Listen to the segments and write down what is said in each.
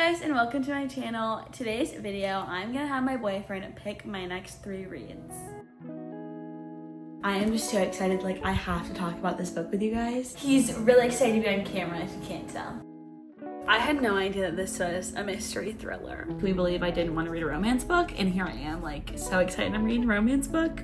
guys, and welcome to my channel. Today's video, I'm gonna have my boyfriend pick my next 3 reads. I am just so excited, like I have to talk about this book with you guys. He's really excited to be on camera if you can't tell. I had no idea that this was a mystery thriller. Can we believe I didn't want to read a romance book? And here I am, like so excited I'm reading a romance book.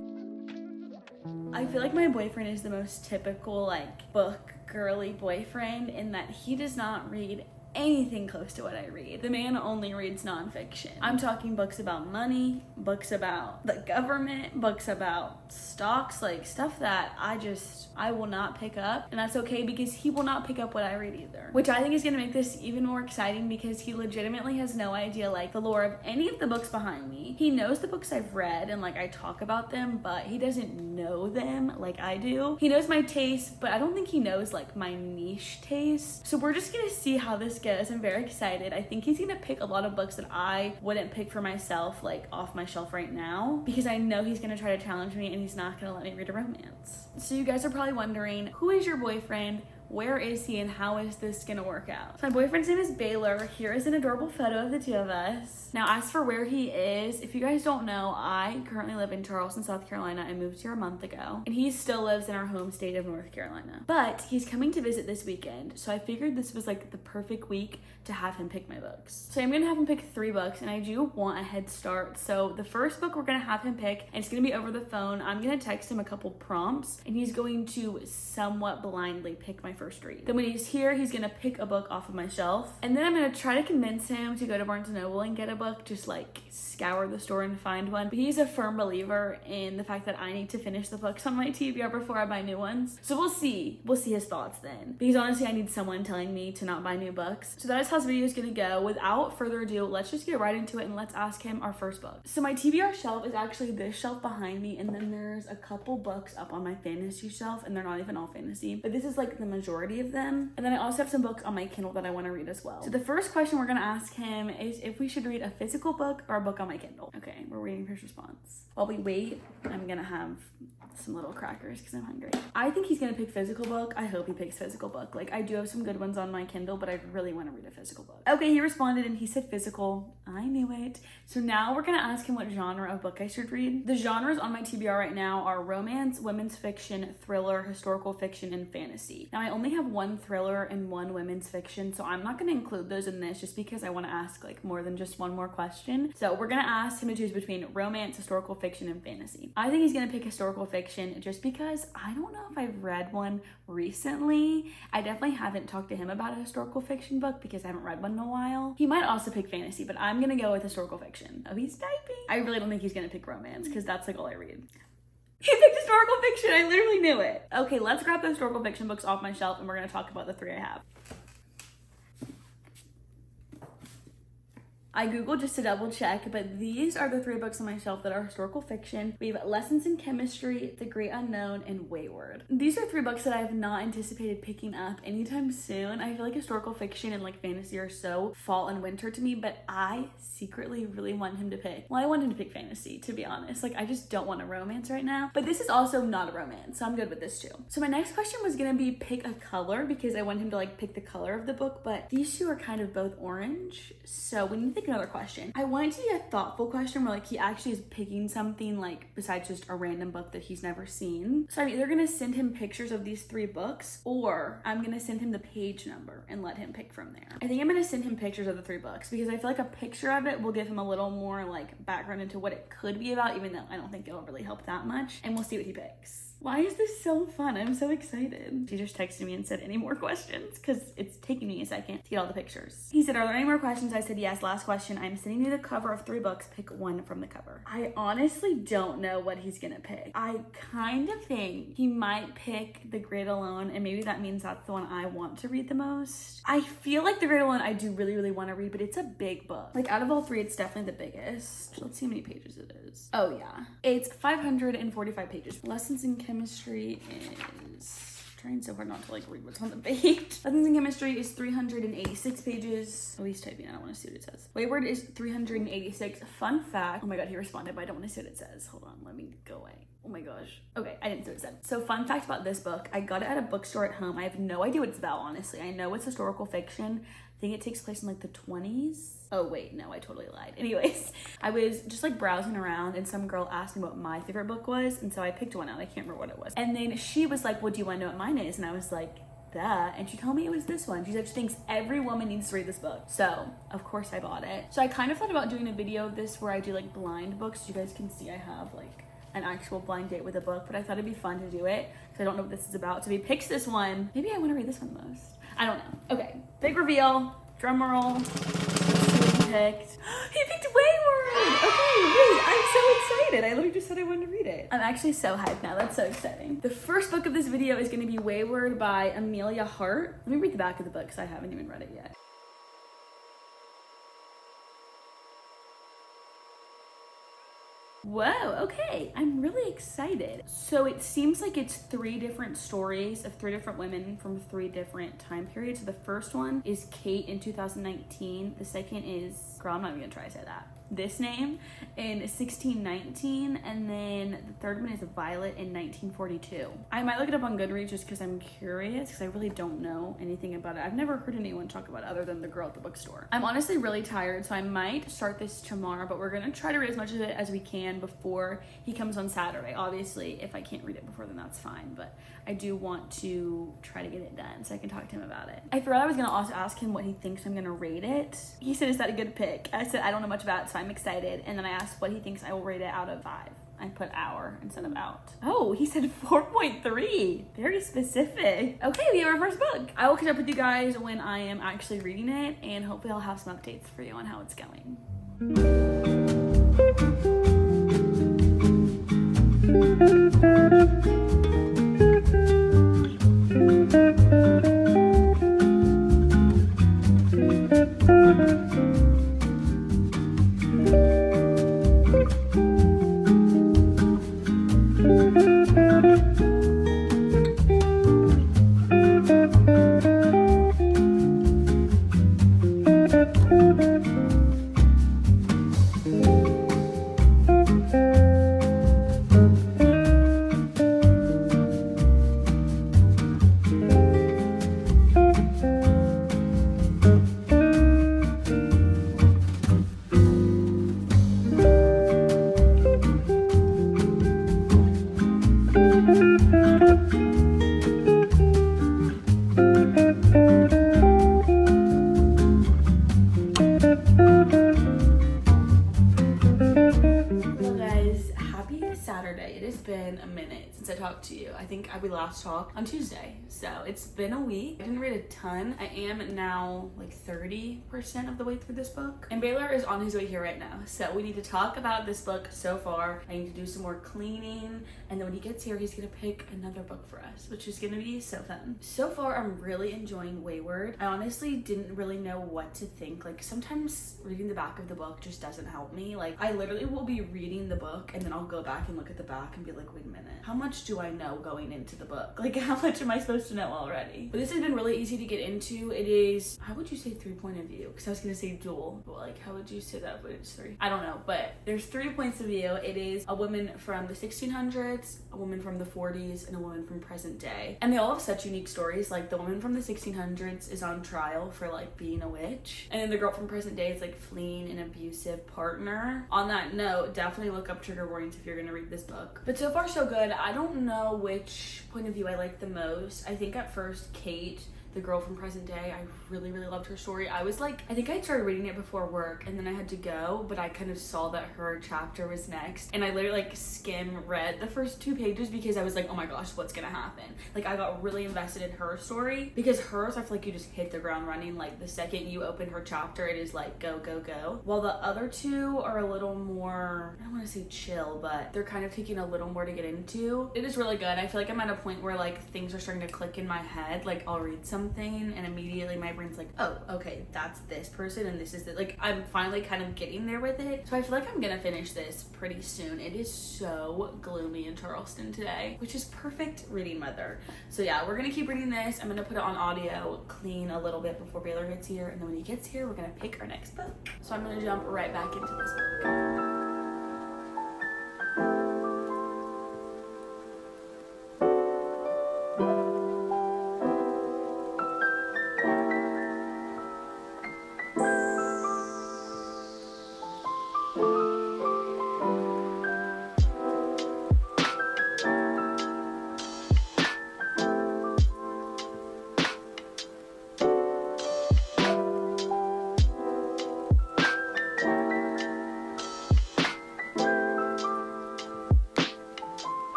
I feel like my boyfriend is the most typical like book girly boyfriend in that he does not read anything close to what I read. The man only reads nonfiction. I'm talking books about money, books about the government, books about stocks, like stuff that I will not pick up, and that's okay because he will not pick up what I read either. Which I think is gonna make this even more exciting because he legitimately has no idea like the lore of any of the books behind me. He knows the books I've read and like I talk about them, but he doesn't know them like I do. He knows my taste, but I don't think he knows like my niche taste. So we're just gonna see how this goes. I'm very excited. I think he's gonna pick a lot of books that I wouldn't pick for myself, like off my shelf right now, because I know he's gonna try to challenge me and he's not gonna let me read a romance. So you guys are probably wondering, who is your boyfriend? Where is he and how is this gonna work out? So my boyfriend's name is Baylor. Here is an adorable photo of the two of us. Now as for where he is, if you guys don't know, I currently live in Charleston, South Carolina. I moved here a month ago and he still lives in our home state of North Carolina. But he's coming to visit this weekend. So I figured this was like the perfect week to have him pick my books. So I'm gonna have him pick 3 books and I do want a head start. So the first book we're gonna have him pick, and it's gonna be over the phone. I'm gonna text him a couple prompts and he's going to somewhat blindly pick my first read. Then when he's here, he's gonna pick a book off of my shelf, and then I'm gonna try to convince him to go to Barnes & Noble and get a book, just like scour the store and find one. But he's a firm believer in the fact that I need to finish the books on my TBR before I buy new ones. So we'll see his thoughts then. Because honestly, I need someone telling me to not buy new books. So that is how this video is gonna go. Without further ado, let's just get right into it and let's ask him our first book. So my TBR shelf is actually this shelf behind me, and then there's a couple books up on my fantasy shelf, and they're not even all fantasy, but this is like the majority of them. And then I also have some books on my Kindle that I want to read as well. So the first question we're going to ask him is if we should read a physical book or a book on my Kindle. Okay, we're waiting for his response. While we wait, I'm going to have some little crackers because I'm hungry. I think he's going to pick physical book. I hope he picks physical book. Like I do have some good ones on my Kindle, but I really want to read a physical book. Okay, he responded and he said physical. I knew it. So now we're going to ask him what genre of book I should read. The genres on my TBR right now are romance, women's fiction, thriller, historical fiction, and fantasy. Now I only have 1 thriller and 1 women's fiction, so I'm not going to include those in this just because I want to ask like more than just one more question. So we're going to ask him to choose between romance, historical fiction, and fantasy. I think he's going to pick historical fiction just because I don't know if I've read one recently. I definitely haven't talked to him about a historical fiction book because I haven't read one in a while. He might also pick fantasy, but I'm going to go with historical fiction. Oh, he's typing. I really don't think he's going to pick romance because that's like all I read. He picked historical fiction. I literally knew it. Okay, let's grab the historical fiction books off my shelf and we're going to talk about the 3 I have. I googled just to double check, but these are the 3 books on my shelf that are historical fiction. We have Lessons in Chemistry, The Great Unknown, and Weyward. These are 3 books that I have not anticipated picking up anytime soon. I feel like historical fiction and like fantasy are so fall and winter to me, but I secretly really want him to pick. Well, I want him to pick fantasy, to be honest. Like I just don't want a romance right now, but this is also not a romance, so I'm good with this too. So my next question was gonna be pick a color because I want him to like pick the color of the book, but these 2 are kind of both orange, so we need to think another question. I want it to be a thoughtful question where like he actually is picking something like besides just a random book that he's never seen. So I'm either gonna send him pictures of these 3 books or I'm gonna send him the page number and let him pick from there. I think I'm gonna send him pictures of the 3 books because I feel like a picture of it will give him a little more like background into what it could be about, even though I don't think it'll really help that much, and we'll see what he picks. Why is this so fun? I'm so excited. He just texted me and said, any more questions? Because it's taking me a second to get all the pictures. He said, are there any more questions? I said, yes. Last question. I'm sending you the cover of 3 books. Pick one from the cover. I honestly don't know what he's gonna pick. I kind of think he might pick The Great Alone, and maybe that means that's the one I want to read the most. I feel like The Great Alone I do really, really want to read, but it's a big book. Like out of all 3, it's definitely the biggest. Let's see how many pages it is. Oh yeah. It's 545 pages. Lessons in Chemistry is trying so hard not to like read what's on the page. Lessons in Chemistry is 386 pages. Oh, he's typing. I don't want to see what it says. Weyward is 386. Fun fact. Oh my god, he responded, but I don't want to see what it says. Hold on, let me go away. Oh my gosh. Okay, I didn't see what it said. So fun fact about this book, I got it at a bookstore at home. I have no idea what it's about, honestly. I know it's historical fiction. I think it takes place in like the 20s. Oh wait, no, I totally lied. Anyways, I was just like browsing around and some girl asked me what my favorite book was, and so I picked one out. I can't remember what it was. And then she was like, well, do you want to know what mine is? And I was like, duh. And she told me it was this one. She said she thinks every woman needs to read this book. So of course I bought it. So I kind of thought about doing a video of this where I do like blind books. So you guys can see I have like an actual blind date with a book, but I thought it'd be fun to do it because I don't know what this is about. So if he picks this one, maybe I want to read this one the most. I don't know. Okay, big reveal. Drum roll. Let's see what he picked. He picked Weyward! Okay, wait, I'm so excited. I literally just said I wanted to read it. I'm actually so hyped now. That's so exciting. The first book of this video is going to be Weyward by Amelia Hart. Let me read the back of the book because I haven't even read it yet. Whoa, okay, I'm really excited. So it seems like it's 3 different stories of 3 different women from 3 different time periods. So the first one is Kate in 2019. The second is, girl, I'm not even gonna try to say that. This name in 1619, and then the third one is Violet in 1942. I might look it up on Goodreads just because I'm curious, because I really don't know anything about it. I've never heard anyone talk about it other than the girl at the bookstore. I'm honestly really tired, so I might start this tomorrow, but we're gonna try to read as much of it as we can before he comes on Saturday. Obviously, if I can't read it before then, that's fine, but I do want to try to get it done so I can talk to him about it. I forgot I was gonna also ask him what he thinks I'm gonna rate it. He said, is that a good pick? I said, I don't know much about it, so I'm excited. And then I asked what he thinks I will rate it out of 5. I put hour instead of out. Oh, he said 4.3. Very specific. Okay, we have our first book. I will catch up with you guys when I am actually reading it, and hopefully I'll have some updates for you on how it's going. To you. I think we last talked on Tuesday, so it's been a week. I didn't read a ton. I am now like 30% of the way through this book, and Baylor is on his way here right now, so we need to talk about this book so far. I need to do some more cleaning, and then when he gets here he's gonna pick another book for us, which is gonna be so fun. So far I'm really enjoying Weyward. I honestly didn't really know what to think. Like sometimes reading the back of the book just doesn't help me. Like I literally will be reading the book and then I'll go back and look at the back and be like, wait a minute, how much do I know going into the book? Like how much am I supposed to know already? But this has been really easy to get into. It is, how would you say 3 point of view? Because I was gonna say dual, but like how would you say that, but it's 3? I don't know, but there's 3 points of view. It is a woman from the 1600s, a woman from the 40s, and a woman from present day. And they all have such unique stories. Like the woman from the 1600s is on trial for like being a witch, and then the girl from present day is like fleeing an abusive partner. On that note, definitely look up trigger warnings if you're gonna read this book. But so far so good. I don't know which point of view I like the most. I think at first Kate, the girl from present day, I really loved her story. I was like, I think I started reading it before work and then I had to go, but I kind of saw that her chapter was next, and I literally like read the first 2 pages because I was like, oh my gosh, what's gonna happen? Like I got really invested in her story because hers, I feel like you just hit the ground running. Like the second you open her chapter, it is like go while the other 2 are a little more, I don't want to say chill, but they're kind of taking a little more to get into. It is really good. I feel like I'm at a point where like things are starting to click in my head. Like I'll read something and immediately my brain's like, oh, okay, that's this person and this is the, like I'm finally kind of getting there with it. So I feel like I'm gonna finish this pretty soon. It is so gloomy in Charleston today, which is perfect reading weather. So yeah, we're gonna keep reading this. I'm gonna put it on audio, clean a little bit before Baylor gets here, and then when he gets here, we're gonna pick our next book. So I'm gonna jump right back into this book.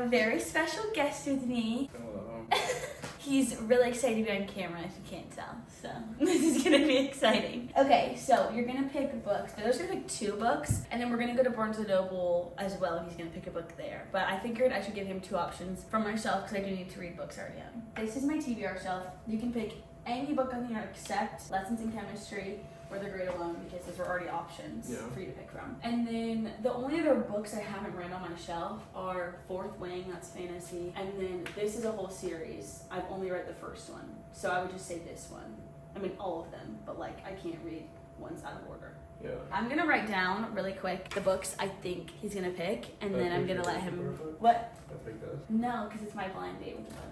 very special guest with me. Hello. He's really excited to be on camera, if you can't tell. So this is gonna be exciting. Okay, so you're gonna pick books. But there's gonna pick 2 books, and then we're gonna go to Barnes & Noble as well. He's gonna pick a book there. But I figured I should give him 2 options from my shelf because I do need to read books already on. This is my TBR shelf. You can pick any book on here except Lessons in Chemistry or The Great Alone, because those were already options for you to pick from. And then the only other books I haven't read on my shelf are Fourth Wing, that's fantasy, and then this is a whole series. I've only read the first one, so I would just say this one. I mean, all of them, but like I can't read ones out of order. Yeah. I'm gonna write down really quick the books I think he's gonna pick, and then I'm gonna let him. What? I pick this. No, because it's my blind date with the book.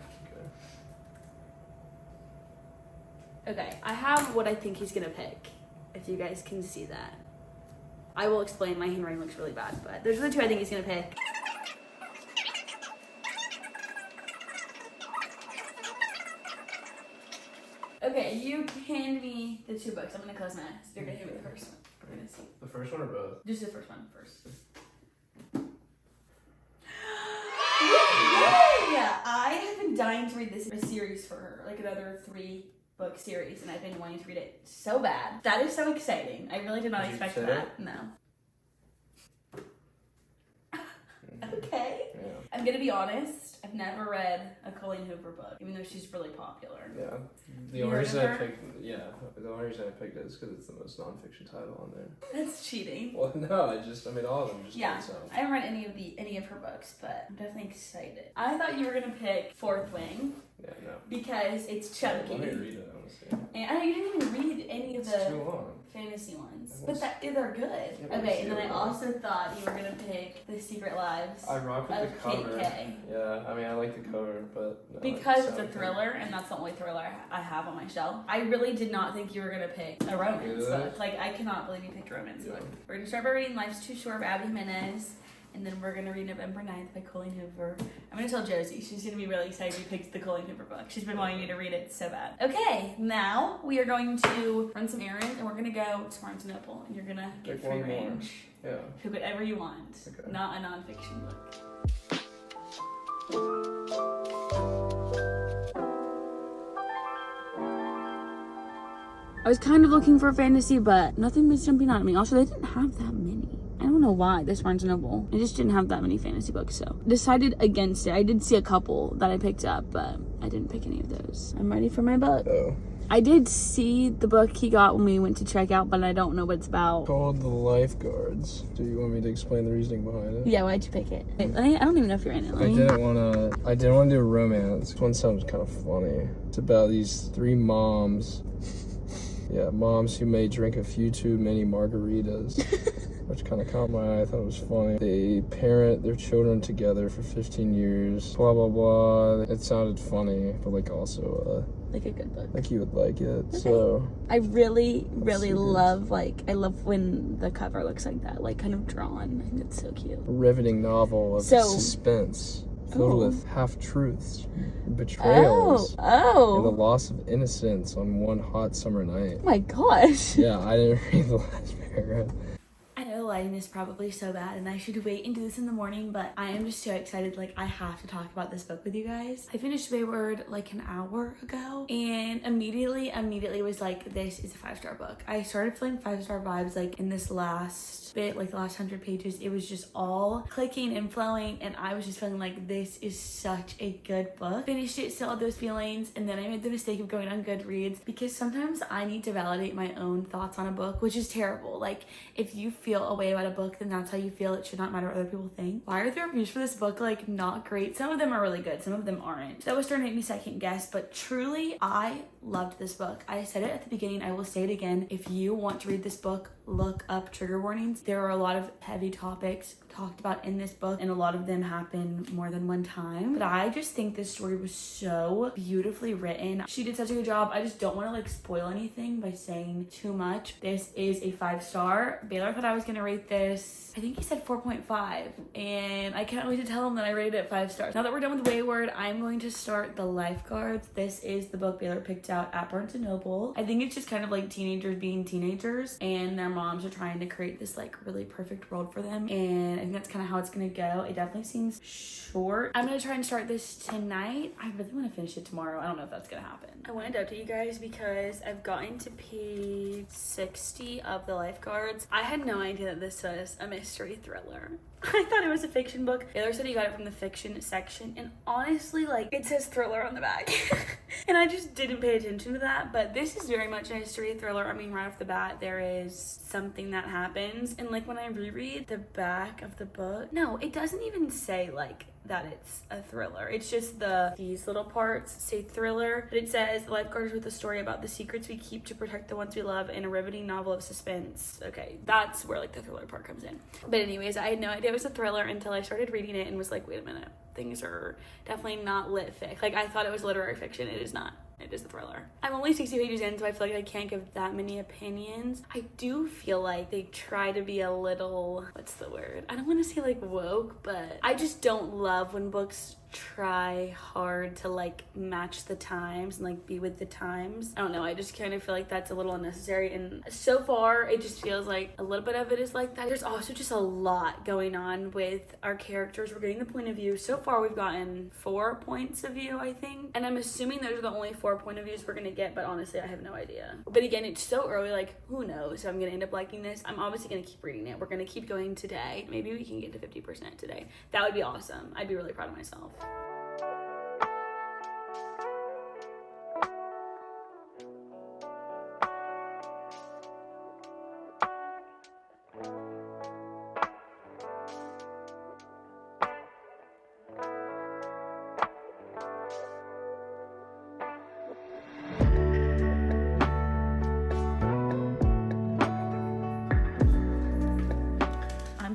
Okay, I have what I think he's gonna pick, if you guys can see that. I will explain, my handwriting looks really bad, but those are the 2 I think he's gonna pick. Okay, you hand me the 2 books. I'm gonna close my eyes. You're gonna hand me the first one. We're gonna see. The first one or both? Just the first one first. Yeah, I have been dying to read this series for her, like another 3-book series, and I've been wanting to read it so bad. That is so exciting. I really did not expect that. No. Okay. Yeah. I'm gonna be honest. I've never read a Colleen Hoover book, even though she's really popular. Yeah. The only reason I picked it is because it's the most nonfiction title on there. That's cheating. Well, no, all of them just Yeah. so. I haven't read any of her books, but I'm definitely excited. I thought you were gonna pick Fourth Wing. Yeah, no. Because it's chunky. Let me read it, honestly. And I know you didn't even read any of the Too long. fantasy ones, but they're good. Yeah, Okay, and then I also thought you were gonna pick The Secret Lives I rock with of the cover. Kate K. Yeah, I mean, I like the cover, but no, Because it's a thriller, and that's the only thriller I have on my shelf. I really did not think you were gonna pick a romance book. Like, I cannot believe you picked a romance book. We're gonna start by reading Life's Too Short by Abby Jimenez. And then we're gonna read November 9th by Colleen Hoover. I'm gonna tell Josie, she's gonna be really excited we picked the Colleen Hoover book. She's been wanting you to read it so bad. Okay, now we are going to run some errands, and we're gonna go to Barnes & Noble, and you're gonna get free range. Yeah. Pick whatever you want, Okay. not a nonfiction book. I was kind of looking for a fantasy, but nothing was jumping out at me. Also, they didn't have that many. I don't know why this Barnes & Noble. It just didn't have that many fantasy books, so decided against it. I did see a couple that I picked up, but I didn't pick any of those. I'm ready for my book. Oh. I did see the book he got when we went to check out, but I don't know what it's about. Called The Lifeguards. Do you want me to explain the reasoning behind it? Yeah, why'd you pick it? I don't even know if you're in it. I didn't want to do a romance. This one sounds kind of funny. It's about these 3 moms. Yeah, moms who may drink a few too many margaritas. Which kind of caught my eye. I thought it was funny. They parent their children together for 15 years. Blah, blah, blah. It sounded funny, but like also, like a good book. like you would like it. Okay. So I really love, I love when the cover looks like that, like kind of drawn. I think it's so cute. a riveting novel of suspense. Filled with half-truths, betrayals, and the loss of innocence on one hot summer night. Oh my gosh. Yeah, I didn't read the last paragraph. I know the lighting is probably so bad and I should wait and do this in the morning, but I am just so excited. Like, I have to talk about this book with you guys. I finished Weyward like an hour ago and immediately was like, this is a 5-star book. I started feeling 5-star vibes like in this last bit, like the last 100 pages. It was just all clicking and flowing and I was just feeling like this is such a good book. Finished it, still had those feelings, and then I made the mistake of going on Goodreads because sometimes I need to validate my own thoughts on a book, which is terrible. Like, if you feel a way about a book, then that's how you feel. It should not matter what other people think. Why are the reviews for this book like not great? Some of them are really good, some of them aren't. That was starting to make me second guess, but truly I loved this book. I said it at the beginning, I will say it again. If you want to read this book, look up trigger warnings. There are a lot of heavy topics talked about in this book, and a lot of them happen more than one time. But I just think this story was so beautifully written. She did such a good job. I just don't want to like spoil anything by saying too much. This is a 5-star. Baylor thought I was gonna rate this, I think he said 4.5, and I can't wait to tell him that I rated it 5 stars. Now that we're done with Weyward, I'm going to start The Lifeguards. This is the book Baylor picked out at Barnes & Noble. I think it's just kind of like teenagers being teenagers, and they're moms are trying to create this like really perfect world for them, and I think that's kind of how it's gonna go. It definitely seems short. I'm gonna try and start this tonight. I really want to finish it tomorrow. I don't know if that's gonna happen. I wanted to update you guys because I've gotten to page 60 of the Lifeguards. I had no idea that this was a mystery thriller. I thought it was a fiction book. Taylor said he got it from the fiction section, and honestly, like, it says thriller on the back. And I just didn't pay attention to that, but this is very much a mystery thriller. I mean, right off the bat, there is something that happens, and like when I reread the back of the book, no, it doesn't even say like that it's a thriller. It's just these little parts say thriller, but it says the Lifeguards with a story about the secrets we keep to protect the ones we love in a riveting novel of suspense. Okay, that's where like the thriller part comes in. But anyways, I had no idea it was a thriller until I started reading it and was like, wait a minute, things are definitely not lit fic. Like, I thought it was literary fiction. It is not. It is a thriller. I'm only 60 pages in, so I feel like I can't give that many opinions. I do feel like they try to be a little, what's the word? I don't want to say like woke, but I just don't love when books try hard to like match the times and like be with the times. I don't know, I just kind of feel like that's a little unnecessary, and so far it just feels like a little bit of it is like that. There's also just a lot going on with our characters. We're getting the point of view. So far we've gotten 4 points of view, I think, and I'm assuming those are the only 4 point of views we're gonna get, but honestly I have no idea. But again, it's so early, like who knows if I'm gonna end up liking this. I'm obviously gonna keep reading it. We're gonna keep going today. Maybe we can get to 50% today. That would be awesome. I'd be really proud of myself.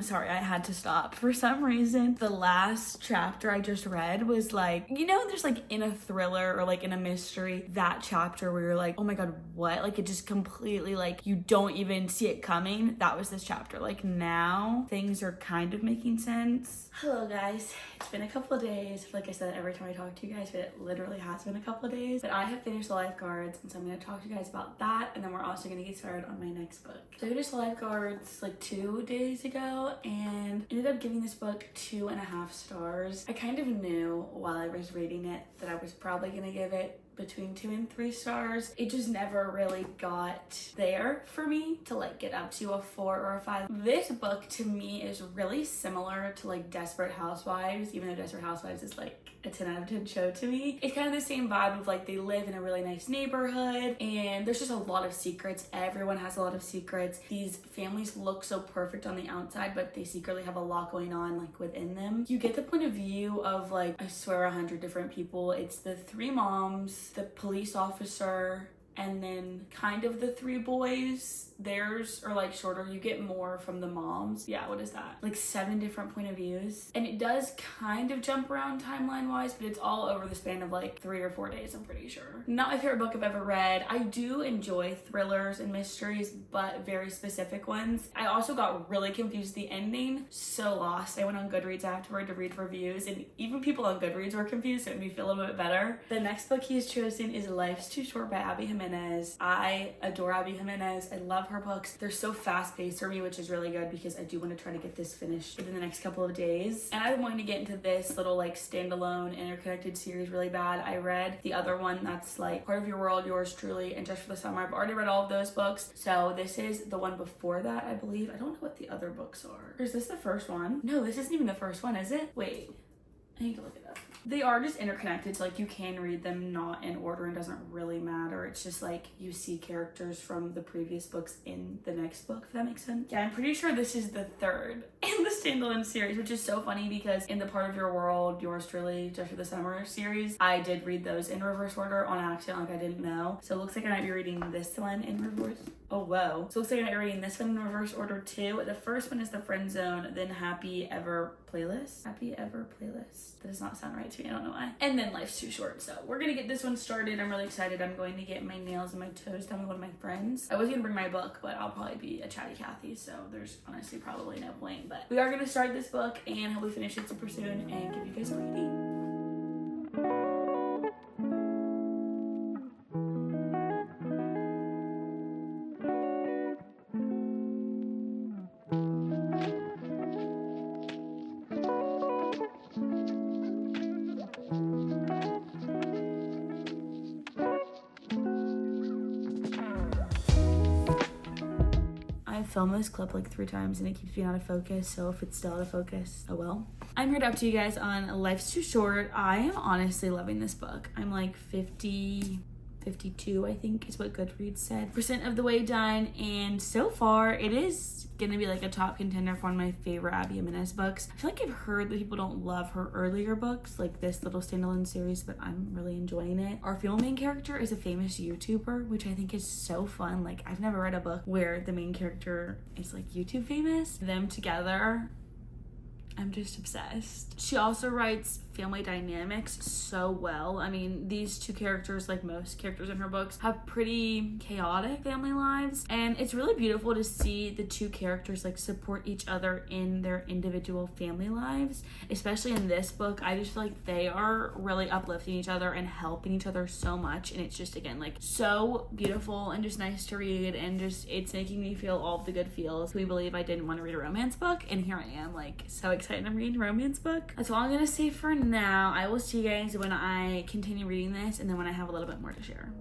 Sorry, I had to stop. For some reason, the last chapter I just read was like, you know, there's like in a thriller or like in a mystery, that chapter where you're like, oh my god, what? Like, it just completely, like, you don't even see it coming. That was this chapter. Like, now things are kind of making sense. Hello guys, it's been a couple of days. Like I said, every time I talk to you guys, but it literally has been a couple of days. But I have finished the Lifeguards, and so I'm going to talk to you guys about that, and then we're also going to get started on my next book. So I finished the Lifeguards like 2 days ago, and ended up giving this book 2.5 stars. I kind of knew while I was reading it that I was probably going to give it between 2 and 3 stars. It just never really got there for me to like get up to a 4 or a 5. This book to me is really similar to like Desperate Housewives, even though Desperate Housewives is like a 10 out of 10 show to me. It's kind of the same vibe of like they live in a really nice neighborhood, and there's just a lot of secrets. Everyone has a lot of secrets. These families look so perfect on the outside, but they secretly have a lot going on like within them. You get the point of view of like, I swear, 100 different people. It's the 3 moms, the police officer, and then kind of the 3 boys. Theirs are like shorter. You get more from the moms. Yeah, what is that? Like 7 different point of views. And it does kind of jump around timeline wise, but it's all over the span of like 3 or 4 days, I'm pretty sure. Not my favorite book I've ever read. I do enjoy thrillers and mysteries, but very specific ones. I also got really confused at the ending. So lost. I went on Goodreads afterward to read reviews, and even people on Goodreads were confused, so it made me feel a little bit better. The next book he's chosen is Life's Too Short by Abby Jimenez. I adore Abby Jimenez. I love her books. They're so fast-paced for me, which is really good because I do want to try to get this finished within the next couple of days. And I'm wanting to get into this little like standalone interconnected series really bad. I read the other one that's like Part of Your World, Yours Truly, and Just for the Summer. I've already read all of those books, so this is the one before that, I believe. I don't know what the other books are. Or is this the first one? No, this isn't even the first one, is it? Wait, I need to look it up. They are just interconnected, so like you can read them not in order, and doesn't really matter. It's just like you see characters from the previous books in the next book, if that makes sense. Yeah, I'm pretty sure this is the 3rd in the standalone series, which is so funny because in the Part of Your World, Yours Truly, Just for the Summer series, I did read those in reverse order on accident, like I didn't know. So it looks like I might be reading this one in reverse. Oh, whoa. So it looks like I might be reading this one in reverse order too. The first one is The Friend Zone, then Happy Ever Playlist. Happy Ever Playlist. That does not sound right to me, I don't know why. And then Life's Too Short. So we're gonna get this one started. I'm really excited. I'm going to get my nails and my toes done with one of my friends. I was gonna bring my book, but I'll probably be a chatty Cathy, so there's honestly probably no point. But we are gonna start this book and hopefully finish it super soon and give you guys a reading. filmed this clip like 3 times and it keeps being out of focus, so if it's still out of focus, oh well. I'm here to update you guys on Life's Too Short. I am honestly loving this book. I'm like 52, I think is what Goodreads said, % of the way done, and so far it is gonna be like a top contender for one of my favorite Abby Jimenez books. I feel like I've heard that people don't love her earlier books, like this little standalone series, but I'm really enjoying it. Our female main character is a famous YouTuber, which I think is so fun. Like, I've never read a book where the main character is like YouTube famous. Them together, I'm just obsessed. She also writes family dynamics so well. I mean, these 2 characters, like most characters in her books, have pretty chaotic family lives, and it's really beautiful to see the 2 characters like support each other in their individual family lives. Especially in this book, I just feel like they are really uplifting each other and helping each other so much, and it's just, again, like so beautiful and just nice to read, and just it's making me feel all of the good feels. We believe I didn't want to read a romance book, and here I am, like, so excited I'm reading a romance book. That's all I'm gonna say for now. I will see you guys when I continue reading this, and then when I have a little bit more to share.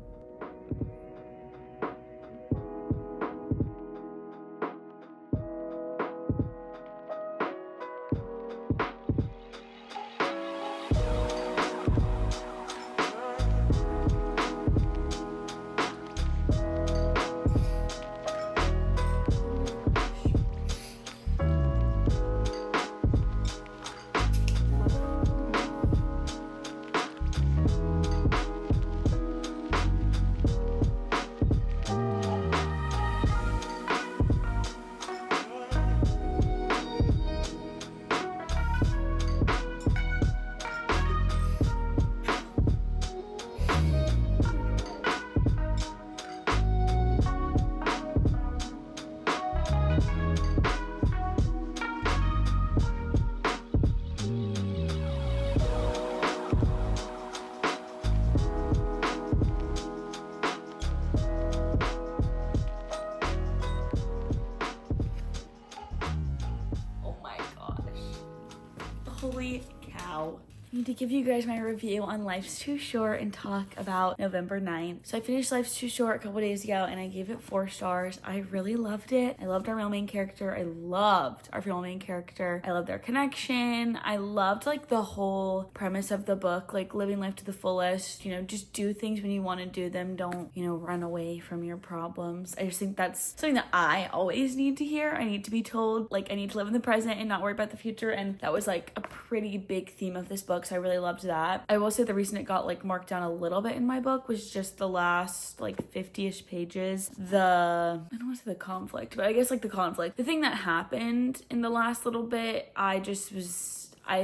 Holy cow. I need to give you guys my review on Life's Too Short and talk about November 9th. So I finished Life's Too Short a couple days ago and I gave it 4 stars. I really loved it. I loved our male main character. I loved our female main character. I loved their connection. I loved like the whole premise of the book, like living life to the fullest, you know, just do things when you want to do them. Don't, you know, run away from your problems. I just think that's something that I always need to hear. I need to be told, like, I need to live in the present and not worry about the future. And that was like a pretty big theme of this book. So I really loved that. I will say the reason it got like marked down a little bit in my book was just the last like 50-ish pages. I don't want to say the conflict, but I guess like the conflict. The thing that happened in the last little bit, I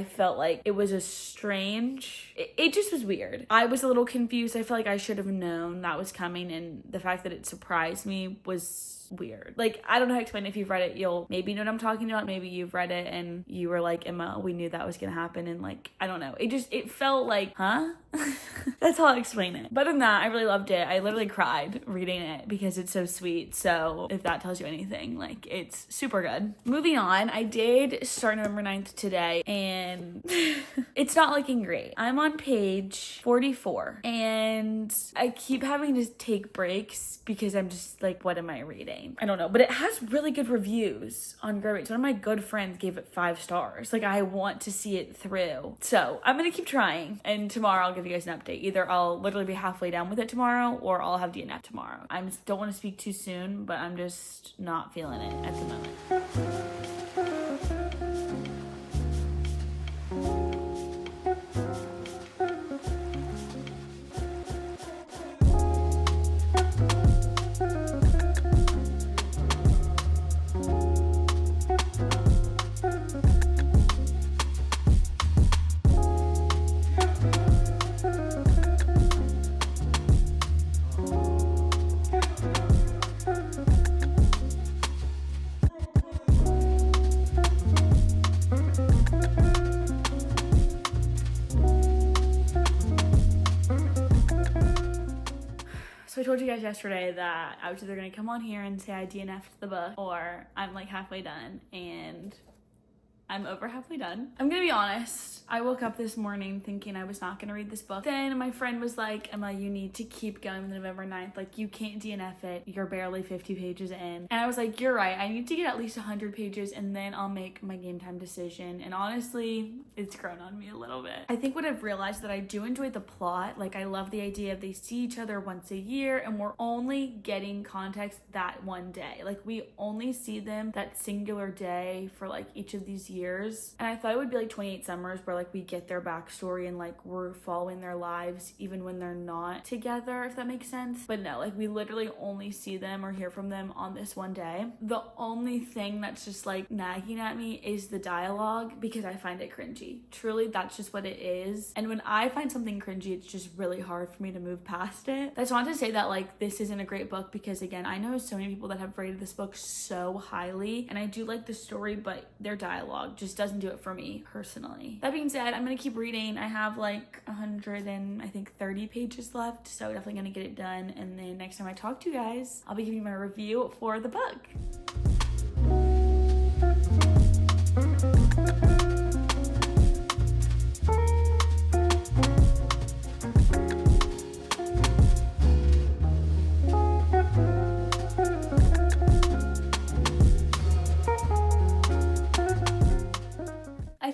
felt like it was a strange, it just was weird. I was a little confused. I feel like I should have known that was coming, and the fact that it surprised me was weird. Like, I don't know how to explain it. If you've read it, you'll maybe know what I'm talking about. Maybe you've read it and you were like, Emma, we knew that was gonna happen, and like, I don't know. It felt like, huh? That's how I'll explain it. But other than that, I really loved it. I literally cried reading it because it's so sweet. So if that tells you anything, like, it's super good. Moving on, I did start November 9th today, and it's not looking great. I'm on page 44 and I keep having to take breaks because I'm just like, what am I reading? I don't know, but it has really good reviews on Goodreads. One of my good friends gave it 5 stars. Like, I want to see it through. So I'm gonna keep trying, and tomorrow I'll give you guys an update. Either I'll literally be halfway done with it tomorrow, or I'll have DNF tomorrow. I just don't want to speak too soon, but I'm just not feeling it at the moment. So I told you guys yesterday that I was either going to come on here and say I DNF'd the book, or I'm like halfway done, and I'm over halfway done. I'm gonna be honest, I woke up this morning thinking I was not gonna read this book. Then my friend was like, Emma, you need to keep going with November 9th. Like, you can't DNF it. You're barely 50 pages in. And I was like, you're right. I need to get at least 100 pages and then I'll make my game time decision. And honestly, it's grown on me a little bit. I think what I've realized that I do enjoy the plot. Like, I love the idea of they see each other once a year and we're only getting context that one day. Like, we only see them that singular day for like each of these years. And I thought it would be like 28 Summers where like we get their backstory and like we're following their lives even when they're not together, if that makes sense. But no, like we literally only see them or hear from them on this one day. The only thing that's just like nagging at me is the dialogue because I find it cringy. Truly, that's just what it is. And when I find something cringy, it's just really hard for me to move past it. That's not to say that like this isn't a great book, because again, I know so many people that have rated this book so highly and I do like the story, but their dialogue just doesn't do it for me personally. That being said, I'm gonna keep reading. I have like 130 pages left, so definitely gonna get it done. And then next time I talk to you guys, I'll be giving my review for the book.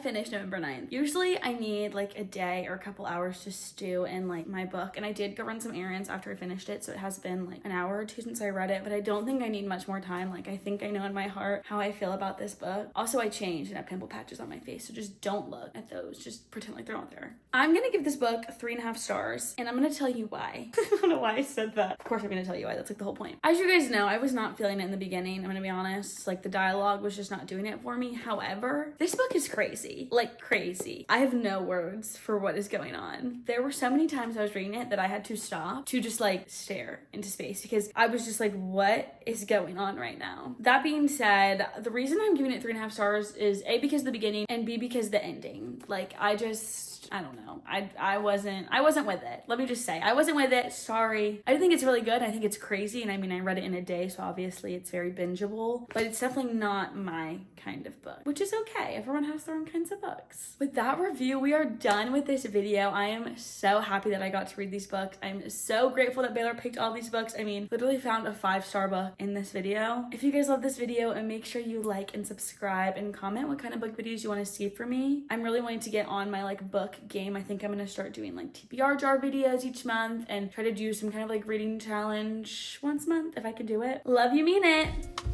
Finished November 9th. Usually I need like a day or a couple hours to stew in like my book, and I did go run some errands after I finished it, so it has been like an hour or two since I read it, but I don't think I need much more time. Like, I think I know in my heart how I feel about this book. Also, I changed and have pimple patches on my face, so just don't look at those. Just pretend like they're not there. I'm gonna give this book 3.5 stars, and I'm gonna tell you why. I don't know why I said that. Of course I'm gonna tell you why. That's like the whole point. As you guys know, I was not feeling it in the beginning. I'm gonna be honest. Like, the dialogue was just not doing it for me. However, this book is crazy. Like, crazy. I have no words for what is going on. There were so many times I was reading it that I had to stop to just like stare into space because I was just like, what is going on right now? That being said, the reason I'm giving it 3.5 stars is A, because of the beginning, and B, because the ending. Like, I don't know. I wasn't with it. Let me just say, I wasn't with it. Sorry. I think it's really good. I think it's crazy. And I mean, I read it in a day, so obviously it's very bingeable, but it's definitely not my kind of book, which is okay. Everyone has their own kinds of books. With that review, we are done with this video. I am so happy that I got to read these books. I'm so grateful that Baylor picked all these books. I mean, literally found a 5-star book in this video. If you guys love this video, and make sure you like and subscribe and comment what kind of book videos you want to see from me. I'm really wanting to get on my like book game. I think I'm gonna start doing like TBR jar videos each month and try to do some kind of like reading challenge once a month if I can do it. Love you, mean it.